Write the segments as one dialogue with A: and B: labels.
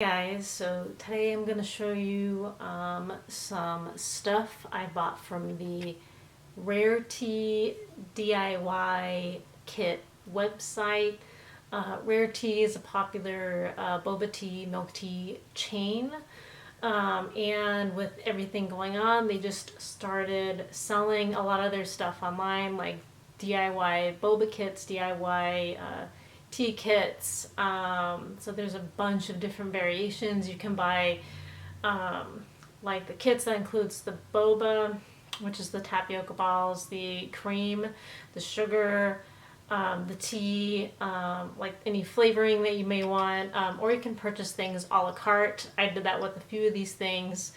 A: Guys, so today I'm going to show you some stuff I bought from the RareTea DIY kit website. RareTea is a popular boba tea, milk tea chain. And with everything going on, they just started selling a lot of their stuff online, like DIY boba kits, DIY tea kits. So there's a bunch of different variations you can buy. Like the kits that includes the boba, which is the tapioca balls, the cream, the sugar, the tea, like any flavoring that you may want, or you can purchase things a la carte. I did that with a few of these things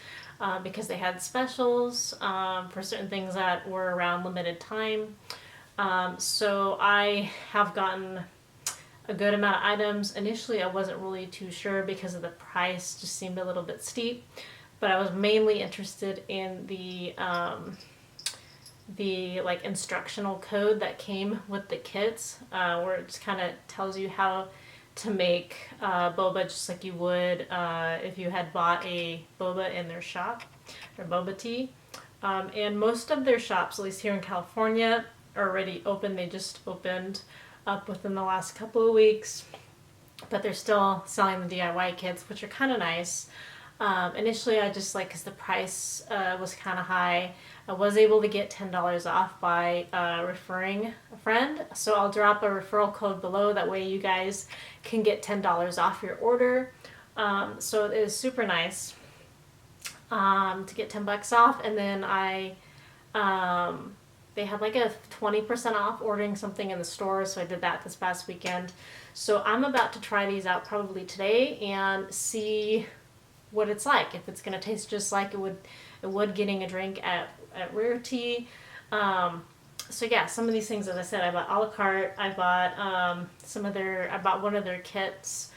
A: because they had specials for certain things that were around limited time. So I have gotten a good amount of items. Initially I wasn't really too sure because of the price, just seemed a little bit steep, but I was mainly interested in the like instructional code that came with the kits, where it just kind of tells you how to make boba just like you would if you had bought a boba in their shop, or boba tea. And most of their shops, at least here in California, are already open. They just opened up within the last couple of weeks, but they're still selling the DIY kits, which are kind of nice. Initially I just because the price was kind of high, I was able to get $10 off by referring a friend. So I'll drop a referral code below, that way you guys can get $10 off your order. So it is super nice to get 10 bucks off. And then they had like a 20% off ordering something in the store, so I did that this past weekend. So I'm about to try these out probably today and see what it's like, if it's going to taste just like it would getting a drink at RareTea. So yeah, some of these things, as I said, I bought a la carte. I bought I bought one of their kits.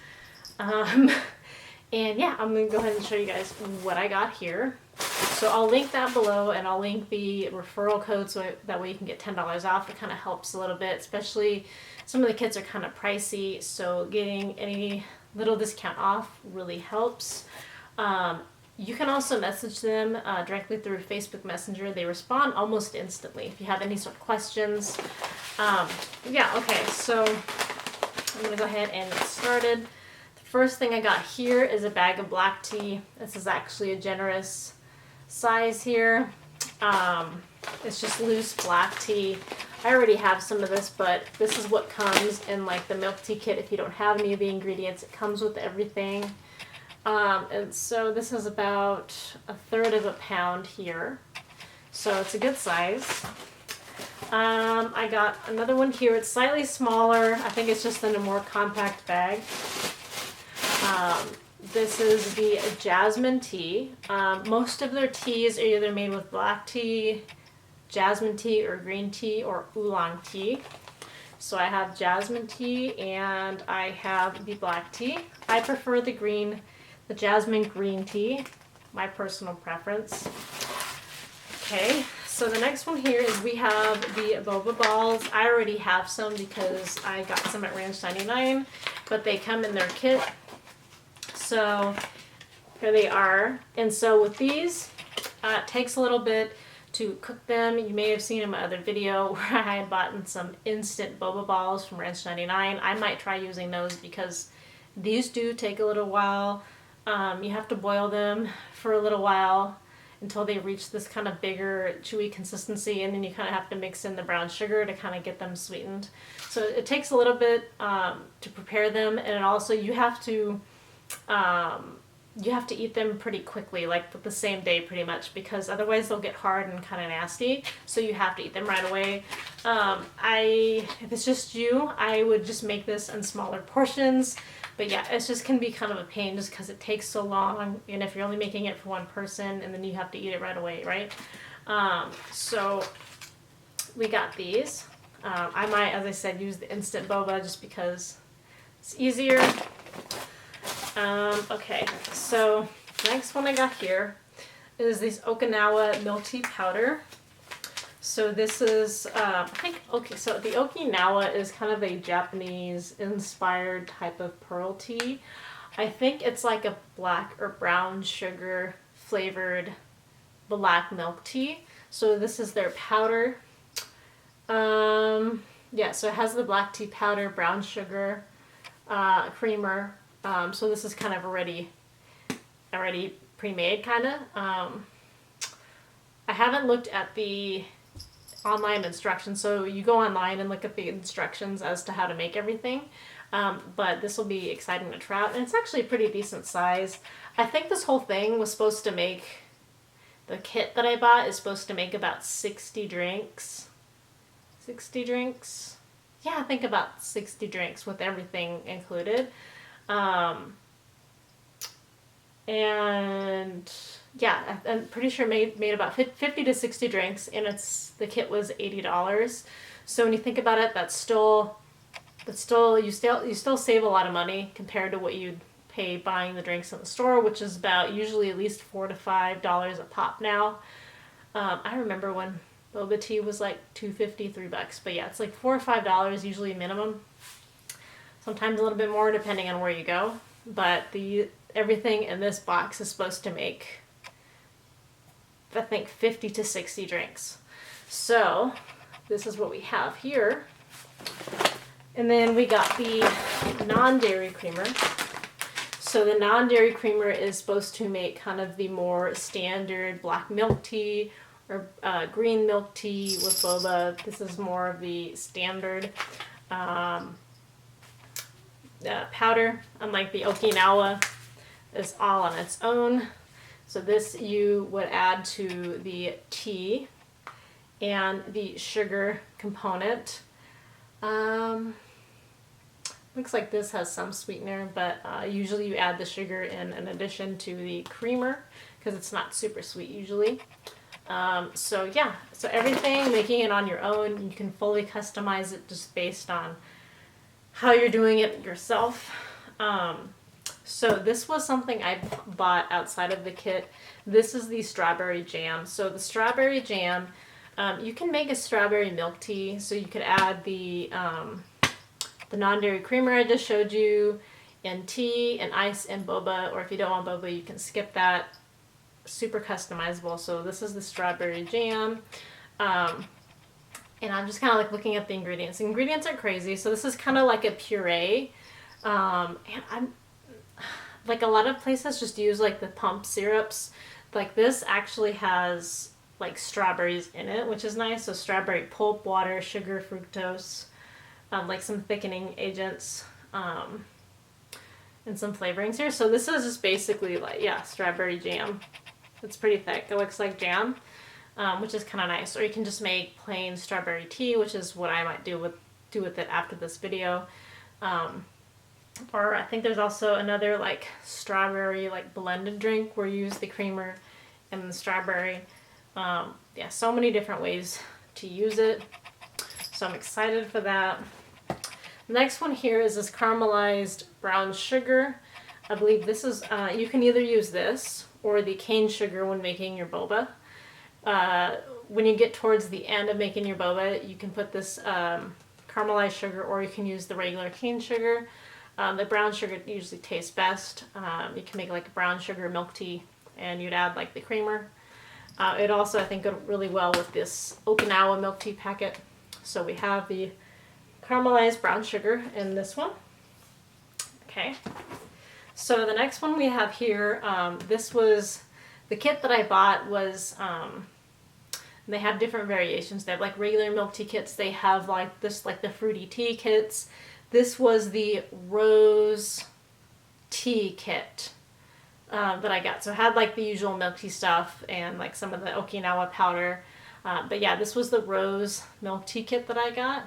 A: And yeah, I'm going to go ahead and show you guys what I got here. So I'll link that below, and I'll link the referral code so that way you can get $10 off. It kind of helps a little bit, especially some of the kits are kind of pricey, so getting any little discount off really helps. You can also message them directly through Facebook Messenger. They respond almost instantly if you have any sort of questions. Yeah, okay, so I'm going to go ahead and get started. The first thing I got here is a bag of black tea. This is actually a generous size here. It's just loose black tea. I already have some of this, but this is what comes in like the milk tea kit. If you don't have any of the ingredients, it comes with everything. And so this is about 1/3 of a pound here, so it's a good size. I got another one here. It's slightly smaller. I think it's just in a more compact bag. This is the jasmine tea. Most of their teas are either made with black tea, jasmine tea, or green tea, or oolong tea. So I have jasmine tea and I have the black tea. I prefer the jasmine green tea, my personal preference. Okay, so the next one here is we have the boba balls. I already have some because I got some at Ranch 99, but they come in their kit. So here they are. And so with these, it takes a little bit to cook them. You may have seen in my other video where I had bought some instant boba balls from Ranch 99. I might try using those because these do take a little while. You have to boil them for a little while until they reach this kind of bigger, chewy consistency, and then you kind of have to mix in the brown sugar to kind of get them sweetened. So it takes a little bit to prepare them, and also you have to eat them pretty quickly, like the same day pretty much, because otherwise they'll get hard and kind of nasty. So you have to eat them right away. If it's just you, I would just make this in smaller portions. But yeah, it just can be kind of a pain just because it takes so long, and if you're only making it for one person and then you have to eat it right away, right? So we got these. I might, as I said, use the instant boba just because it's easier. Okay, so next one I got here is this Okinawa milk tea powder. So this is, I think, okay, so the Okinawa is kind of a Japanese-inspired type of pearl tea. I think it's like a black or brown sugar flavored black milk tea. So this is their powder. Yeah, so it has the black tea powder, brown sugar, creamer. So this is kind of already pre-made, kind of. I haven't looked at the online instructions, so you go online and look at the instructions as to how to make everything. But this will be exciting to try out, and it's actually a pretty decent size. I think this whole thing was supposed to make, the kit that I bought is supposed to make about 60 drinks. 60 drinks? Yeah, I think about 60 drinks with everything included. And yeah, I'm pretty sure made about 50 to 60 drinks, and the kit was $80. So when you think about it, that's still you still save a lot of money compared to what you'd pay buying the drinks in the store, which is about usually at least $4 to $5 a pop now. I remember when boba tea was like $2.50, $3, but yeah, it's like $4 or $5 usually minimum. Sometimes a little bit more depending on where you go. But everything in this box is supposed to make, I think, 50 to 60 drinks. So this is what we have here. And then we got the non-dairy creamer. So the non-dairy creamer is supposed to make kind of the more standard black milk tea or green milk tea with boba. This is more of the standard powder, unlike the Okinawa is all on its own. So this you would add to the tea and the sugar component. Looks like this has some sweetener, but usually you add the sugar in addition to the creamer because it's not super sweet usually. So yeah, so everything, making it on your own, you can fully customize it just based on how you're doing it yourself. So this was something I bought outside of the kit. This is the strawberry jam. So the strawberry jam, you can make a strawberry milk tea. So you could add the non-dairy creamer I just showed you, and tea and ice and boba, or if you don't want boba, you can skip that. Super customizable. So this is the strawberry jam. And I'm just kind of like looking at the ingredients. The ingredients are crazy. So this is kind of like a puree. And I'm like, a lot of places just use like the pump syrups. Like this actually has like strawberries in it, which is nice. So strawberry pulp, water, sugar, fructose, like some thickening agents, and some flavorings here. So this is just basically like, yeah, strawberry jam. It's pretty thick. It looks like jam, which is kind of nice. Or you can just make plain strawberry tea, which is what I might do with it after this video. Or I think there's also another like strawberry like blended drink where you use the creamer and the strawberry. Yeah, so many different ways to use it. So I'm excited for that. The next one here is this caramelized brown sugar. I believe this is, you can either use this or the cane sugar when making your boba. When you get towards the end of making your boba, you can put this caramelized sugar, or you can use the regular cane sugar. The brown sugar usually tastes best. You can make like a brown sugar milk tea, and you'd add like the creamer. It also, I think, go really well with this Okinawa milk tea packet. So we have the caramelized brown sugar in this one. Okay. So the next one we have here, this was, the kit that I bought was, they have different variations. They have like regular milk tea kits. They have like this, like the fruity tea kits. This was the rose tea kit that I got. So it had like the usual milk tea stuff and like some of the Okinawa powder. But yeah, this was the rose milk tea kit that I got.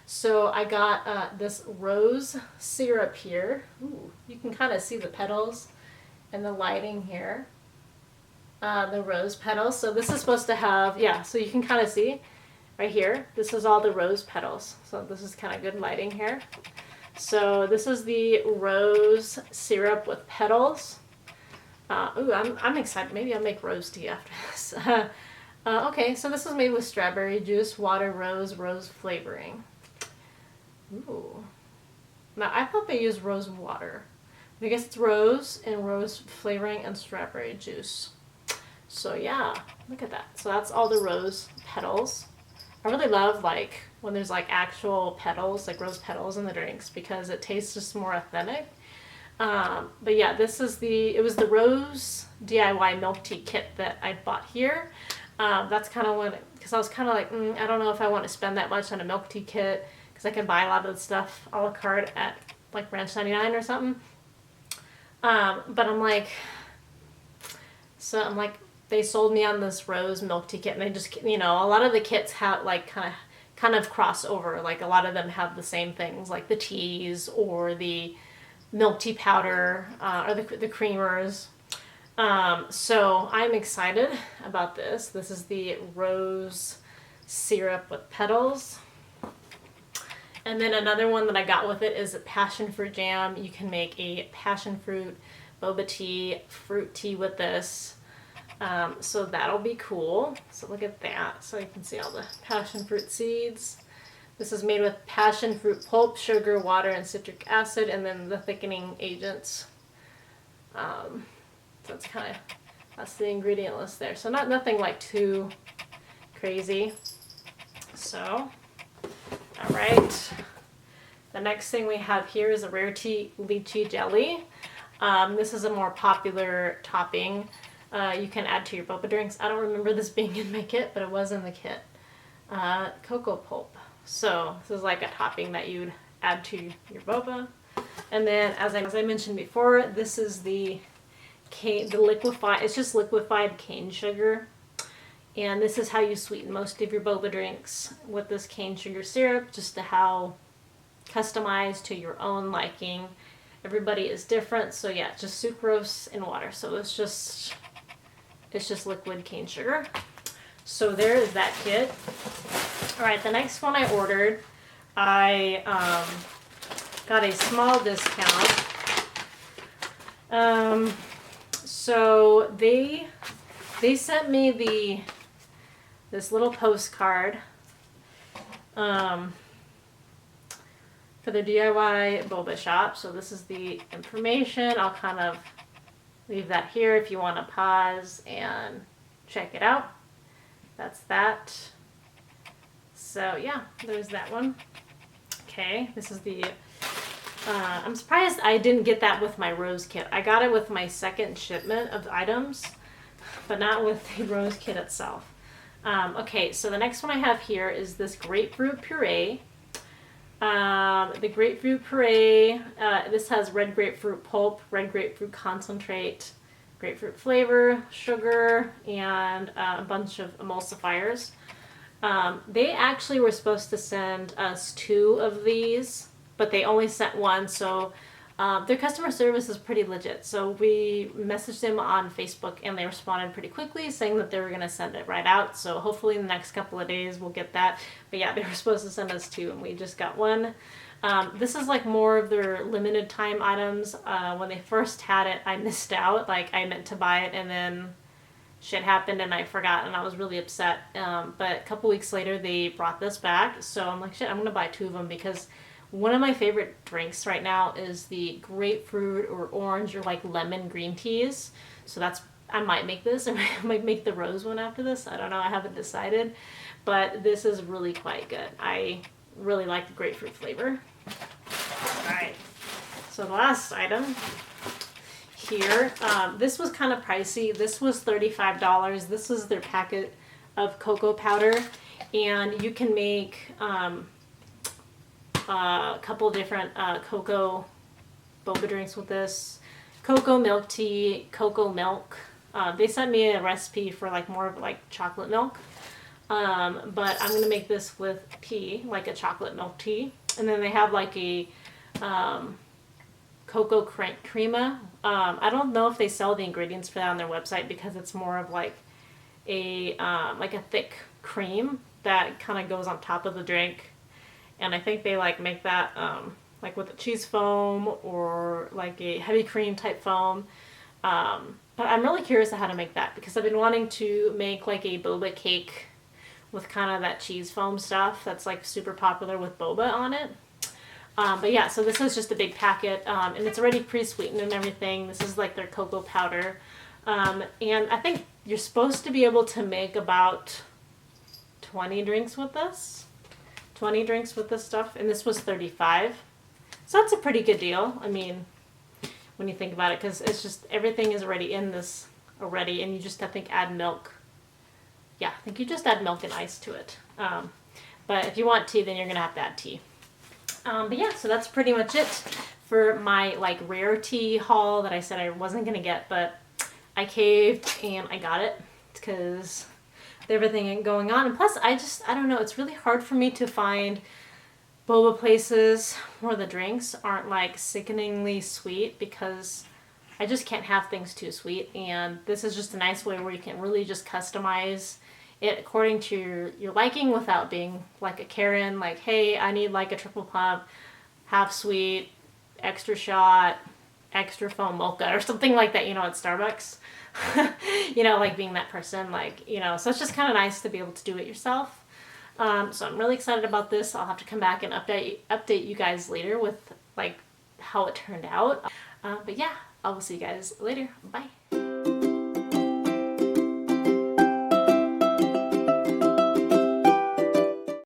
A: So I got this rose syrup here. Ooh, you can kind of see the petals and the lighting here. The rose petals. So this is supposed to have, yeah, so you can kind of see right here. This is all the rose petals. So this is kind of good lighting here. So this is the rose syrup with petals. Ooh, I'm excited. Maybe I'll make rose tea after this. Okay, so this is made with strawberry juice, water, rose flavoring. Ooh. Now, I thought they used rose water, I guess it's rose and rose flavoring and strawberry juice. So yeah, look at that. So that's all the rose petals. I really love like when there's like actual petals, like rose petals in the drinks, because it tastes just more authentic. But yeah, it was the Rose DIY milk tea kit that I bought here. That's kind of when, because I was kind of like, I don't know if I want to spend that much on a milk tea kit, because I can buy a lot of the stuff a la carte at like Ranch 99 or something. But I'm like, they sold me on this Rose milk tea kit, and they just, a lot of the kits have like kind of cross over. Like a lot of them have the same things, like the teas or the milk tea powder or the creamers. So I'm excited about this. This is the rose syrup with petals. And then another one that I got with it is a passion fruit jam. You can make a passion fruit boba tea, fruit tea with this. So that'll be cool. So look at that. So you can see all the passion fruit seeds. This is made with passion fruit pulp, sugar, water, and citric acid, and then the thickening agents. So that's the ingredient list there. So nothing like too crazy. So, all right. The next thing we have here is a RareTea lychee jelly. This is a more popular topping. You can add to your boba drinks. I don't remember this being in my kit, but it was in the kit. Cocoa pulp. So this is like a topping that you'd add to your boba. And then as I mentioned before, this is the liquefied, it's just liquefied cane sugar. And this is how you sweeten most of your boba drinks, with this cane sugar syrup, just to how customized to your own liking. Everybody is different, so yeah, just sucrose and water. So it's just liquid cane sugar. So there is that kit. All right, the next one I ordered, I got a small discount. So they sent me this little postcard for the DIY boba shop. So this is the information. I'll kind of leave that here if you want to pause and check it out. That's that. So yeah, there's that one. Okay, this is the, I'm surprised I didn't get that with my rose kit. I got it with my second shipment of items, but not with the rose kit itself. Okay, so the next one I have here is this grapefruit puree. The grapefruit puree, this has red grapefruit pulp, red grapefruit concentrate, grapefruit flavor, sugar, and a bunch of emulsifiers. They actually were supposed to send us 2 of these, but they only sent 1, so their customer service is pretty legit. So we messaged them on Facebook, and they responded pretty quickly saying that they were going to send it right out. So hopefully in the next couple of days we'll get that. But yeah, they were supposed to send us 2, and we just got 1. This is like more of their limited time items. When they first had it, I missed out. Like, I meant to buy it, and then shit happened and I forgot, and I was really upset. But a couple weeks later they brought this back, so I'm like, shit, I'm gonna buy 2 of them, because one of my favorite drinks right now is the grapefruit or orange or like lemon green teas. So I might make this, or I might make the rose one after this. I don't know, I haven't decided, but this is really quite good. I really like the grapefruit flavor. Alright, so the last item here, this was kind of pricey. This was $35. This is their packet of cocoa powder, and you can make a couple different cocoa boba drinks with this. Cocoa milk tea, cocoa milk. They sent me a recipe for like more of like chocolate milk, but I'm gonna make this with tea, like a chocolate milk tea. And then they have like a cocoa crema. I don't know if they sell the ingredients for that on their website, because it's more of like a thick cream that kind of goes on top of the drink. And I think they like make that like with a cheese foam or like a heavy cream type foam. But I'm really curious of how to make that, because I've been wanting to make like a boba cake with kind of that cheese foam stuff that's like super popular with boba on it. But yeah, so this is just a big packet, and it's already pre-sweetened and everything. This is like their cocoa powder. And I think you're supposed to be able to make about 20 drinks with this. 20 drinks with this stuff, and this was 35. So that's a pretty good deal. I mean, when you think about it, because it's just everything is already in this already, and you just, I think, add milk. Yeah, I think you just add milk and ice to it. But if you want tea, then you're gonna have to add tea. But yeah, so that's pretty much it for my like RareTea haul that I said I wasn't gonna get, but I caved and I got it because everything going on. And plus, I don't know, it's really hard for me to find boba places where the drinks aren't like sickeningly sweet, because I just can't have things too sweet. And this is just a nice way where you can really just customize it according to your liking without being like a Karen, like, hey, I need like a triple pump, half sweet, extra shot, extra foam mocha or something like that, you know, at Starbucks. You know, like being that person, like, you know, so it's just kind of nice to be able to do it yourself. So I'm really excited about this. I'll have to come back and update you guys later with like how it turned out. But yeah, I will see you guys later. Bye.